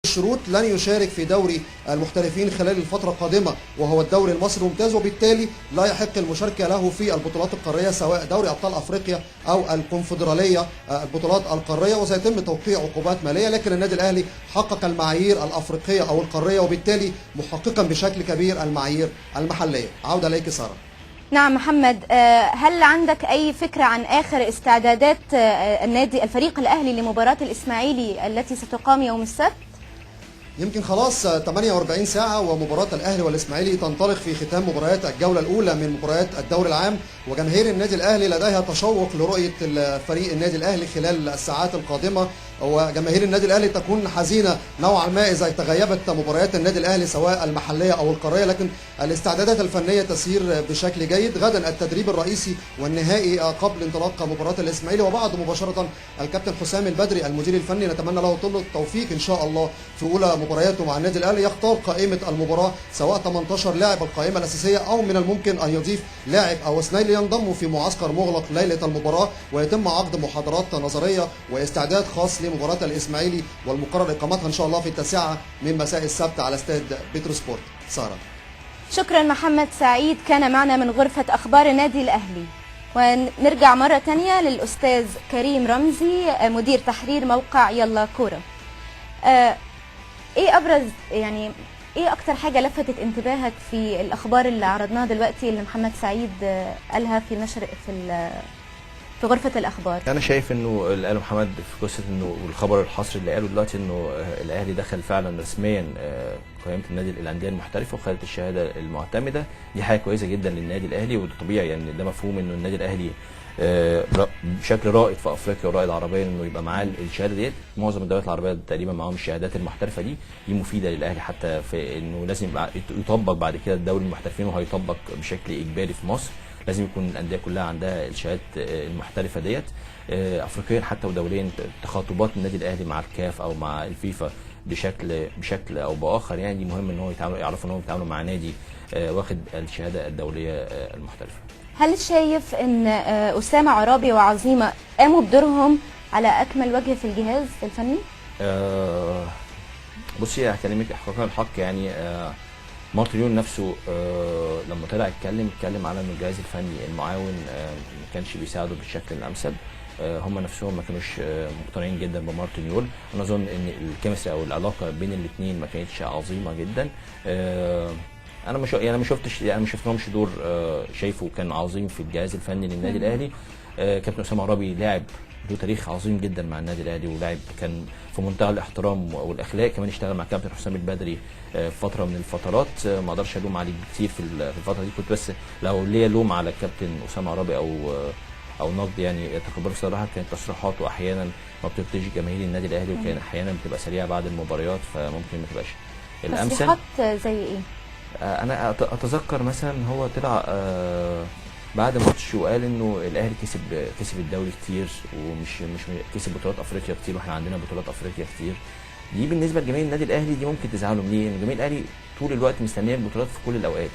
الشروط لن يشارك في دوري المحترفين خلال الفترة القادمة وهو الدوري المصري الممتاز، وبالتالي لا يحق المشاركة له في البطولات القارية سواء دوري أبطال أفريقيا أو الكونفدرالية البطولات القارية، وسيتم توقيع عقوبات مالية. لكن النادي الأهلي حقق المعايير الأفريقية أو القارية، وبالتالي محققا بشكل كبير المعايير المحلية. عودة إليك سارة. نعم محمد، هل عندك أي فكرة عن آخر استعدادات الفريق الأهلي لمباراة الإسماعيلي التي ستقام يوم السبت؟ يمكن خلاص 48 ساعة ومباراة الأهلي والإسماعيلي تنطلق في ختام مباريات الجولة الأولى من مباريات الدوري العام، وجماهير النادي الأهلي لديها تشوق لرؤية فريق النادي الأهلي خلال الساعات القادمة، وجماهير النادي الأهلي تكون حزينة نوعا ما إذا تغيبت مباريات النادي الأهلي سواء المحلية أو القارية، لكن الاستعدادات الفنية تسير بشكل جيد. غدا التدريب الرئيسي والنهائي قبل انطلاق مباراة الإسماعيلي، وبعد مباشرة الكابتن حسام البدري المدير الفني نتمنى له كل التوفيق إن شاء الله في أولى مبارياته مع النادي الأهلي يختار قائمة المباراة سواء 18 لاعب القائمة الأساسية أو من الممكن أن يضيف لاعب أو اثنين لينضموا في معسكر مغلق ليلة المباراة، ويتم عقد محاضرات نظرية واستعداد خاص لمباراة الإسماعيلي والمقرر إقامتها إن شاء الله في 9 من مساء السبت على استاد بتروسبورت. سارة. شكرا محمد سعيد، كان معنا من غرفة أخبار النادي الأهلي. ونرجع مرة تانية للأستاذ كريم رمزي مدير تحرير موقع يلا كورة. ايه ابرز ايه اكتر حاجه لفتت انتباهك في الاخبار اللي عرضناها دلوقتي اللي محمد سعيد قالها في نشر في غرفه الاخبار؟ انا شايف انه اللي قاله محمد في قصه انه الخبر الحصري اللي قاله دلوقتي انه الاهلي دخل فعلا رسميا قائمه النادي الانديه المحترفه وخدت الشهاده المعتمده، دي حاجه كويسه جدا للنادي الاهلي، وده طبيعي يعني ده مفهوم انه النادي الاهلي بشكل رائد في افريقيا ورائد عربيا انه يبقى معاه الشهاده ديت. معظم الدوريات العربيه تقريبا معاهم الشهادات المحترفه دي مفيده للاهلي، حتى في انه لازم يطبق بعد كده الدوري المحترفين، وهيطبق بشكل اجباري في مصر. لازم يكون الانديه كلها عندها الشهادات المحترفه ديت افريقيا حتى ودوليا. تخاطبات النادي الاهلي مع الكاف او مع الفيفا بشكل او باخر، يعني دي مهم ان هو يعرفوا ان هو بيتعاملوا مع نادي واخد الشهاده الدوليه المحترفه. هل شايف ان أسامة عرابي وعظيمة قاموا بدورهم على اكمل وجه في الجهاز الفني؟ بصي هكلمك احقاقا الحق، يعني مارتن يول نفسه لما طلع اتكلم على ان الجهاز الفني المعاون ما كانش بيساعده بالشكل الامثل. هم نفسهم ما كانوش مقتنعين جدا بمارتن يول. انا اظن ان الكيمستري او العلاقه بين الاثنين ما كانتش عظيمه جدا. انا ما شفناهمش دور شايفه كان عظيم في الجهاز الفني للنادي الاهلي. كابتن اسامه عرابي لاعب له تاريخ عظيم جدا مع النادي الاهلي، ولاعب كان في منتهى الاحترام والاخلاق. كمان اشتغل مع كابتن حسام البدري في فتره من الفترات، ما اقدرش الوم عليه كتير في الفتره دي. كنت بس لو ليا لوم على الكابتن اسامه عرابي او نقد يعني تقبله صراحه، كانت تصريحاته احيانا ما بترضيش جماهير النادي الاهلي، وكان احيانا بتبقى سريعه بعد المباريات، فممكن ما تبقاش الامثل. تصريحات زي ايه؟ انا اتذكر مثلا هو طلع بعد ماتش وقال انه الاهلي كسب الدوري كتير، ومش كسب بطولات افريقيا كتير، واحنا عندنا بطولات افريقيا كتير. دي بالنسبه لجماهير النادي الاهلي دي ممكن تزعلوا مني، لان جماهير الاهلي طول الوقت مستنيه البطولات في كل الاوقات.